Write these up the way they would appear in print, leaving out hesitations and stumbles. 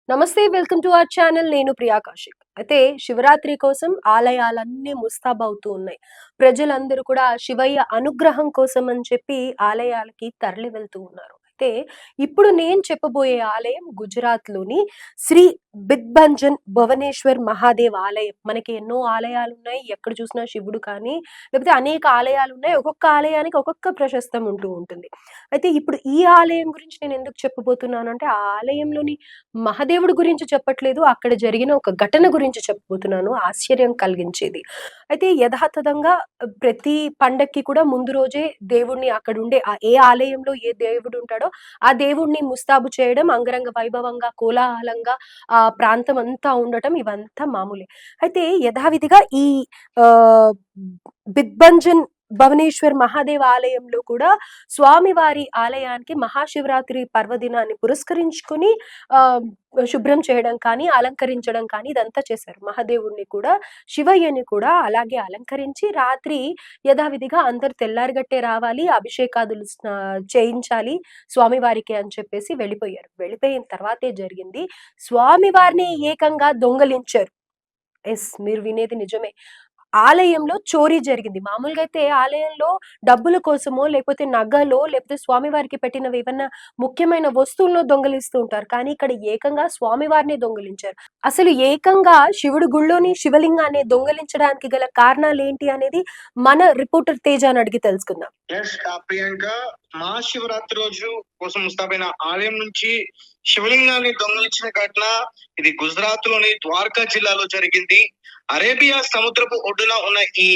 నమస్తే, welcome to our channel. నేను ప్రియా కౌశిక్. అయితే శివరాత్రి కోసం ఆలయాలన్నీ ముస్తాబవుతూ ఉన్నాయి. ప్రజలందరూ కూడా శివయ్య అనుగ్రహం కోసం అని చెప్పి ఆలయాలకి తరలి వెళ్తూ ఉన్నారు. అయితే ఇప్పుడు నేను చెప్పబోయే ఆలయం గుజరాత్‌లోని శ్రీ బిద్బంజన్ భువనేశ్వర్ మహాదేవ్ ఆలయం. మనకి ఎన్నో ఆలయాలున్నాయి. ఎక్కడ చూసినా శివుడు కానీ, లేకపోతే అనేక ఆలయాలున్నాయి. ఒక్కొక్క ఆలయానికి ఒక్కొక్క ప్రశస్తం ఉంటూ ఉంటుంది. అయితే ఇప్పుడు ఈ ఆలయం గురించి నేను ఎందుకు చెప్పబోతున్నానంటే, ఆ ఆలయంలోని మహాదేవుడి గురించి చెప్పట్లేదు. అక్కడ జరిగిన ఒక ఘటన గురించి చెప్పబోతున్నాను. ఆశ్చర్యం కలిగించేది. అయితే యథాతథంగా ప్రతి పండక్కి కూడా ముందు రోజే దేవుడిని అక్కడుండే ఏ ఆలయంలో ఏ దేవుడుంటాడో, ఆ దేవుడిని ముస్తాబు చేయడం, అంగరంగ వైభవంగా, కోలాహలంగా ఆ ప్రాంతం అంతా ఉండటం ఇవంతా మామూలే. అయితే యథావిధిగా ఈ ఆహ్, బిద్బంజన్ భవనేశ్వర్ మహాదేవ్ ఆలయంలో కూడా స్వామివారి ఆలయానికి మహాశివరాత్రి పర్వదినాన్ని పురస్కరించుకొని ఆహ్, శుభ్రం చేయడం కానీ, అలంకరించడం కానీ ఇదంతా చేశారు. మహాదేవుడిని కూడా, శివయ్యని కూడా అలాగే అలంకరించి రాత్రి యథావిధిగా అందరూ తెల్లారిగట్టే రావాలి, అభిషేకాదులు చేయించాలి స్వామివారికి అని చెప్పేసి వెళ్ళిపోయారు. వెళ్ళిపోయిన తర్వాతే జరిగింది. స్వామివారిని ఏకంగా దొంగలించారు. యెస్, మీరు వినేది నిజమే. ఆలయంలో చోరీ జరిగింది. మామూలుగా అయితే ఆలయంలో డబ్బుల కోసమో, లేకపోతే నగలో, లేకపోతే స్వామివారికి పెట్టినవి ఏవన్నా ముఖ్యమైన వస్తువులను దొంగిలిస్తూ ఉంటారు. కానీ ఇక్కడ ఏకంగా స్వామివారినే దొంగిలించారు. అసలు ఏకంగా శివుడి గుళ్ళోని శివలింగాన్ని దొంగిలించడానికి గల కారణాలేంటి అనేది మన రిపోర్టర్ తేజాని అడిగి తెలుసుకుందాం. ప్రియాంక, మహాశివరాత్రి రోజు కోసం ముస్తాబైన ఆలయం నుంచి శివలింగాన్ని దొంగిలించిన ఘటన ఇది గుజరాత్ లోని ద్వారకా జిల్లాలో జరిగింది. అరేబియా సముద్రపు ఒడ్డున ఉన్న ఈ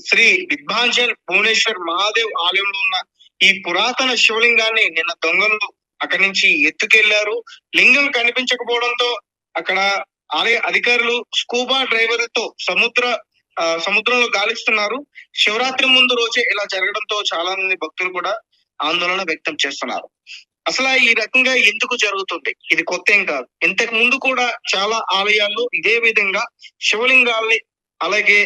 శ్రీ బిద్బాంజన్ భువనేశ్వర్ మహాదేవ్ ఆలయంలో ఉన్న ఈ పురాతన శివలింగాన్ని నిన్న దొంగలు అక్కడి నుంచి ఎత్తుకెళ్లారు. లింగం కనిపించకపోవడంతో అక్కడ ఆలయ అధికారులు స్కూబా డ్రైవర్లతో సముద్రంలో గాలిస్తున్నారు. శివరాత్రి ముందు రోజే ఇలా జరగడంతో చాలా మంది భక్తులు కూడా ఆందోళన వ్యక్తం చేస్తున్నారు. అసలు ఈ రకంగా ఎందుకు జరుగుతుంది? ఇది కొత్త ఏం కాదు. ఇంతకు ముందు కూడా చాలా ఆలయాల్లో ఇదే విధంగా శివలింగాల్ని, అలాగే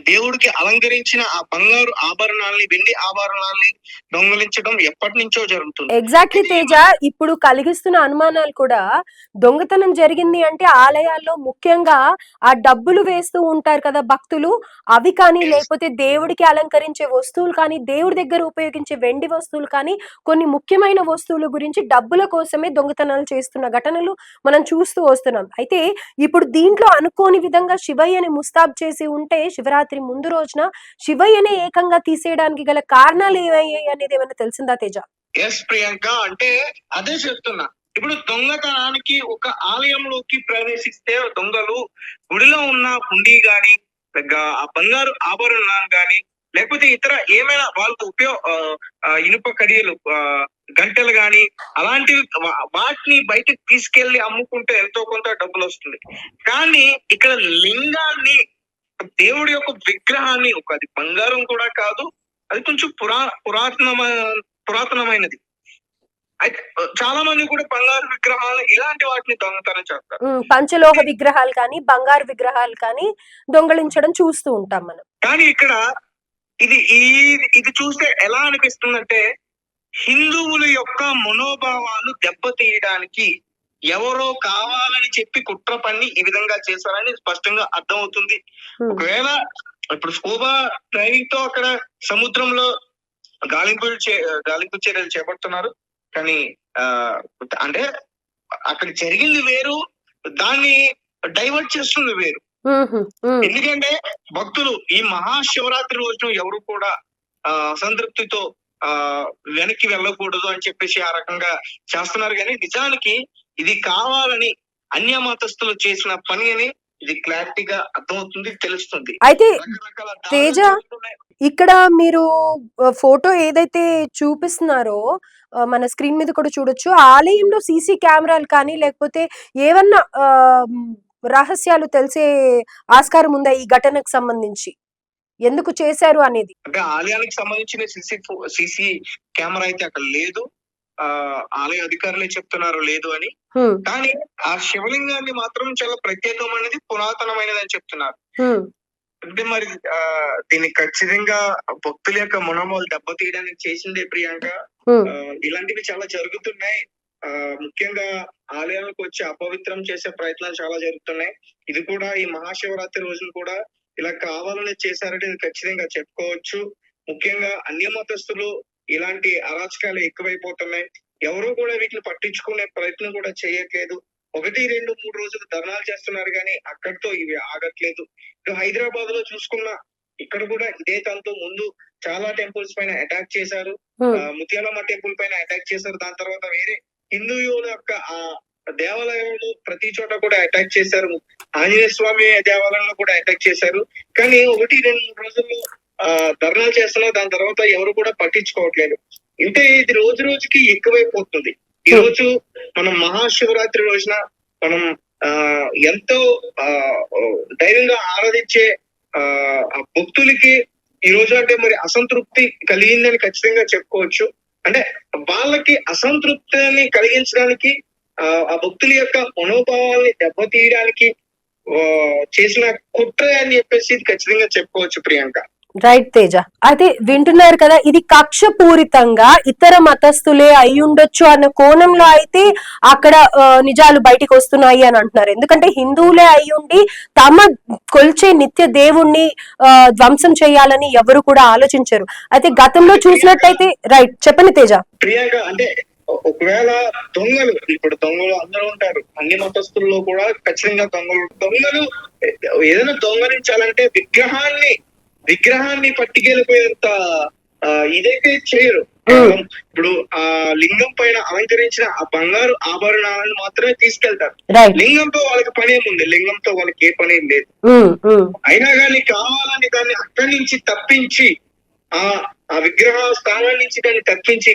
దేవుడికి అలంకరించిన ఆ బంగారు ఆభరణాలని, వెండి ఆభరణాలని దొంగలించడం ఎప్పటి నుంచో జరుగుతుంది. ఎగ్జాక్ట్లీ తేజ. ఇప్పుడు కలిగిస్తున్న అనుమానాలు కూడా, దొంగతనం జరిగింది అంటే ఆలయాల్లో ముఖ్యంగా ఆ డబ్బులు వేస్తూ ఉంటారు కదా భక్తులు, అవి కానీ, లేకపోతే దేవుడికి అలంకరించే వస్తువులు కానీ, దేవుడి దగ్గర ఉపయోగించే వెండి వస్తువులు కానీ, కొన్ని ముఖ్యమైన వస్తువుల గురించి డబ్బుల కోసమే దొంగతనాలు చేస్తున్న ఘటనలు మనం చూస్తూ వస్తున్నాం. అయితే ఇప్పుడు దీంట్లో అనుకోని విధంగా శివయ్యని ముస్తాబ్ చేసి ఉంటే, శివరాత్రి ముందు రోజున శివయ్యనే ఏకంగా తీసేయడానికి గల కారణాలు ఏమయ్యాయి అనేది ఏమైనా తెలిసిందా తేజ? ఎస్ ప్రియాంక, అంటే అదే చెప్తున్నా. ఇప్పుడు దొంగతనానికి ఒక ఆలయంలోకి ప్రవేశిస్తే దొంగలు గుడిలో ఉన్న హుండీ గాని, ఆ బంగారు ఆభరణాలు గాని, లేకపోతే ఇతర ఏమైనా వాళ్ళకు ఇనుప కడియలు, గంటలు గాని అలాంటివి వాటిని బయటకు తీసుకెళ్లి అమ్ముకుంటే ఎంతో కొంత డబ్బులు వస్తుంది. కానీ ఇక్కడ లింగాన్ని, దేవుడి యొక్క విగ్రహాన్ని, అది బంగారం కూడా కాదు, అది కొంచెం పురాతనమైనది. అయితే చాలా మంది కూడా బంగారు విగ్రహాలు ఇలాంటి వాటిని దొంగతనం చేస్తారు. పంచలోహ విగ్రహాలు కానీ, బంగారు విగ్రహాలు కానీ దొంగలించడం చూస్తూ ఉంటాం మనం. కానీ ఇక్కడ ఇది చూస్తే ఎలా అనిపిస్తుందంటే, హిందువుల యొక్క మనోభావాలు దెబ్బతీయడానికి ఎవరో కావాలని చెప్పి కుట్ర పన్ని ఈ విధంగా చేశారని స్పష్టంగా అర్థమవుతుంది. ఒకవేళ ఇప్పుడు స్కూబా డ్రైవింగ్ తో అక్కడ సముద్రంలో గాలింపు చర్యలు చేపడుతున్నారు. కానీ అంటే అక్కడ జరిగింది వేరు, దాన్ని డైవర్ట్ చేస్తుంది వేరు. ఎందుకంటే భక్తులు ఈ మహాశివరాత్రి రోజున ఎవరు కూడా అసంతృప్తితో వెనక్కి వెళ్ళకూడదు అని చెప్పేసి ఆ రకంగా చేస్తున్నారు. కానీ నిజానికి ఇది కావాలని అన్య మతస్థులు చేసిన పని అని ఇది క్లారిటీగా అర్థమవుతుంది, తెలుస్తుంది. అయితే తేజ, ఇక్కడ మీరు ఫోటో ఏదైతే చూపిస్తున్నారో మన స్క్రీన్ మీద కూడా చూడొచ్చు. ఆలయంలో సీసీ కెమెరాలు కానీ, లేకపోతే ఏమన్నా రహస్యాలు తెలిసే ఆస్కారం ఉందా ఈ ఘటనకు సంబంధించి? ఎందుకు చేశారు అనేది? అంటే ఆలయానికి సంబంధించిన సీసీ కెమెరా అయితే అక్కడ లేదు. ఆలయ అధికారులే చెప్తున్నారు లేదు అని. కానీ ఆ శివలింగాన్ని మాత్రం చాలా ప్రత్యేకమైనది, పురాతనమైనది అని చెప్తున్నారు. అంటే మరి దీన్ని ఖచ్చితంగా భక్తుల యొక్క మనోభావాలు దెబ్బతీయడానికి చేసిందే ప్రియాంక. ఇలాంటివి చాలా జరుగుతున్నాయి. ముఖ్యంగా ఆలయాలకు వచ్చి అపవిత్రం చేసే ప్రయత్నాలు చాలా జరుగుతున్నాయి. ఇది కూడా ఈ మహాశివరాత్రి రోజున కూడా ఇలా కావాలని చేశారంటే ఇది ఖచ్చితంగా చెప్పుకోవచ్చు. ముఖ్యంగా అన్య మతస్థులు ఇలాంటి అరాచకాలు ఎక్కువైపోతున్నాయి. ఎవరు కూడా వీటిని పట్టించుకునే ప్రయత్నం కూడా చేయట్లేదు. 1, 2, 3 రోజులు ధర్నాలు చేస్తున్నారు కానీ అక్కడితో ఇవి ఆగట్లేదు. ఇటు హైదరాబాద్ లో చూసుకున్నా ఇక్కడ కూడా ఇదే తంతు. ముందు చాలా టెంపుల్స్ పైన అటాక్ చేశారు. ముత్యాలమ్మ టెంపుల్ పైన అటాక్ చేశారు. దాని తర్వాత వేరే హిందువుల యొక్క దేవాలయాలు ప్రతి చోట కూడా అటాక్ చేశారు. ఆంజనేయ స్వామి దేవాలయంలో కూడా అటాక్ చేశారు. కానీ 1, 2, 3 రోజుల్లో ధర్నాలు చేస్తున్నారు. దాని తర్వాత ఎవరు కూడా పట్టించుకోవట్లేదు. అంటే ఇది రోజు రోజుకి ఎక్కువైపోతుంది. ఈ రోజు మనం మహాశివరాత్రి రోజున మనం ఎంతో ధైర్యంగా ఆరాధించే భక్తులకి ఈ రోజు అంటే మరి అసంతృప్తి కలిగిందని ఖచ్చితంగా చెప్పుకోవచ్చు. అంటే వాళ్ళకి అసంతృప్తిని కలిగించడానికి ఆ భక్తుల యొక్క మనోభావాల్ని దెబ్బతీయడానికి చేసిన కుట్ర అని చెప్పేసి ఖచ్చితంగా చెప్పుకోవచ్చు ప్రియాంక. రైట్ తేజ, అయితే వింటున్నారు కదా, ఇది కక్షపూరితంగా ఇతర మతస్థులే అయి ఉండొచ్చు అన్న కోణంలో అయితే అక్కడ నిజాలు బయటికి వస్తున్నాయి అని అంటున్నారు. ఎందుకంటే హిందువులే అయి ఉండి తమ కొల్చే నిత్య దేవుణ్ణి ధ్వంసం చేయాలని ఎవరు కూడా ఆలోచించరు. అయితే గతంలో చూసినట్టయితే రైట్ చెప్పండి తేజ. ప్రియాంక, అంటే ఒకవేళ ఇప్పుడు దొంగలు అందరూ ఉంటారు. అన్ని మతస్థుల్లో కూడా ఖచ్చితంగా దొంగలు ఏదైనా దొంగలించాలంటే విగ్రహాన్ని పట్టుకెళ్ళిపోయేంత ఇదైతే చేయరు. ఇప్పుడు ఆ లింగం పైన అలంకరించిన ఆ బంగారు ఆభరణాలను మాత్రమే తీసుకెళ్తారు. లింగంతో వాళ్ళకి పని ఏముంది? లింగంతో వాళ్ళకి ఏ పని ఏం లేదు. అయినా కానీ కావాలని దాన్ని అక్కడి నుంచి తప్పించి ఆ విగ్రహ స్థానం నుంచి దాన్ని తప్పించి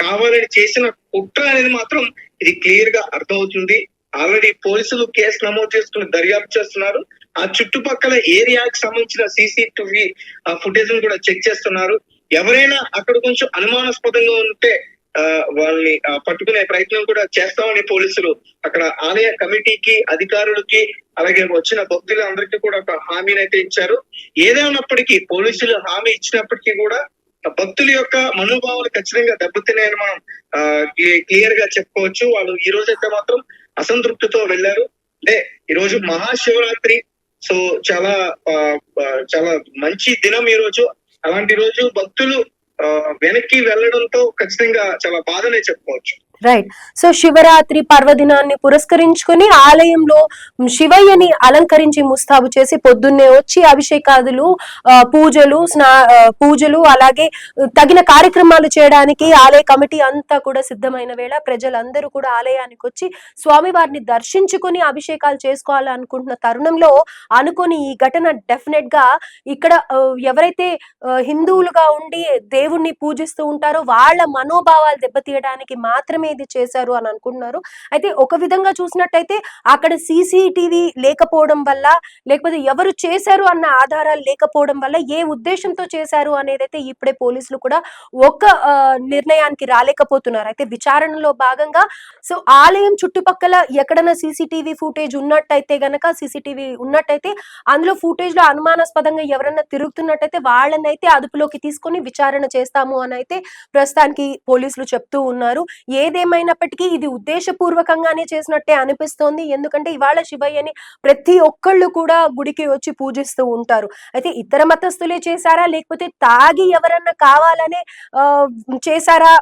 కావాలని చేసిన కుట్ర అనేది మాత్రం ఇది క్లియర్ గా అర్థమవుతుంది. ఆల్రెడీ పోలీసులు కేసు నమోదు చేసుకుని దర్యాప్తు చేస్తున్నారు. ఆ చుట్టుపక్కల ఏరియాకి సంబంధించిన CCTV ఫుటేజ్ కూడా చెక్ చేస్తున్నారు. ఎవరైనా అక్కడ కొంచెం అనుమానాస్పదంగా ఉంటే వాళ్ళని పట్టుకునే ప్రయత్నం కూడా చేస్తామని పోలీసులు అక్కడ ఆలయ కమిటీకి, అధికారులకి, అలాగే వచ్చిన భక్తులందరికీ కూడా ఒక హామీని అయితే ఇచ్చారు. ఏదైనప్పటికీ పోలీసులు హామీ ఇచ్చినప్పటికీ కూడా భక్తుల యొక్క మనోభావాలు ఖచ్చితంగా దెబ్బతిన్నాయని మనం క్లియర్ గా చెప్పుకోవచ్చు. వాళ్ళు ఈ రోజు అయితే మాత్రం అసంతృప్తితో వెళ్లారు. అంటే ఈ రోజు మహాశివరాత్రి, సో చాలా చాలా మంచి దినం ఈ రోజు. అలాంటి రోజు భక్తులు వెనక్కి వెళ్లడంతో ఖచ్చితంగా చాలా బాధనే చెప్పుకోవచ్చు. రైట్. సో శివరాత్రి పర్వదినాన్ని పురస్కరించుకుని ఆలయంలో శివయ్యని అలంకరించి ముస్తాబు చేసి పొద్దున్నే వచ్చి అభిషేకాదులు, పూజలు అలాగే తగిన కార్యక్రమాలు చేయడానికి ఆలయ కమిటీ అంతా కూడా సిద్ధమైన వేళ ప్రజలందరూ కూడా ఆలయానికి వచ్చి స్వామివారిని దర్శించుకుని అభిషేకాలు చేసుకోవాలనుకుంటున్న తరుణంలో అనుకోని ఈ ఘటన డెఫినెట్ గా ఇక్కడ ఎవరైతే హిందువులుగా ఉండి దేవుణ్ణి పూజిస్తూ ఉంటారో వాళ్ళ మనోభావాలు దెబ్బతీయడానికి మాత్రమే ఇది చేశారు అని అనుకుంటున్నారు. అయితే ఒక విధంగా చూసినట్టయితే అక్కడ CCTV లేకపోవడం వల్ల, లేకపోతే ఎవరు చేశారు అన్న ఆధారాలు లేకపోవడం వల్ల ఏ ఉద్దేశంతో చేశారు అనేదైతే ఇప్పుడే పోలీసులు కూడా ఒక నిర్ణయానికి రాలేకపోతున్నారు. అయితే విచారణలో భాగంగా సో ఆలయం చుట్టుపక్కల ఎక్కడైనా CCTV ఫుటేజ్ ఉన్నట్టయితే గనక, CCTV ఉన్నట్టయితే అందులో ఫుటేజ్ లో అనుమానాస్పదంగా ఎవరన్నా తిరుగుతున్నట్టయితే వాళ్ళనైతే అదుపులోకి తీసుకొని విచారణ చేస్తాము అని అయితే ప్రస్తుతానికి పోలీసులు చెప్తూ ఉన్నారు. ఏదేమైనప్పటికీ ఇది ఉద్దేశపూర్వకంగానే చేసినట్టే అనిపిస్తోంది. ఎందుకంటే ఇవాళ శివయ్యని ప్రతి ఒక్కళ్ళు కూడా గుడికి వచ్చి పూజిస్తూ ఉంటారు. అయితే ఇతర మతస్థులే చేశారా, లేకపోతే తాగి ఎవరన్నా కావాలనే చేశారా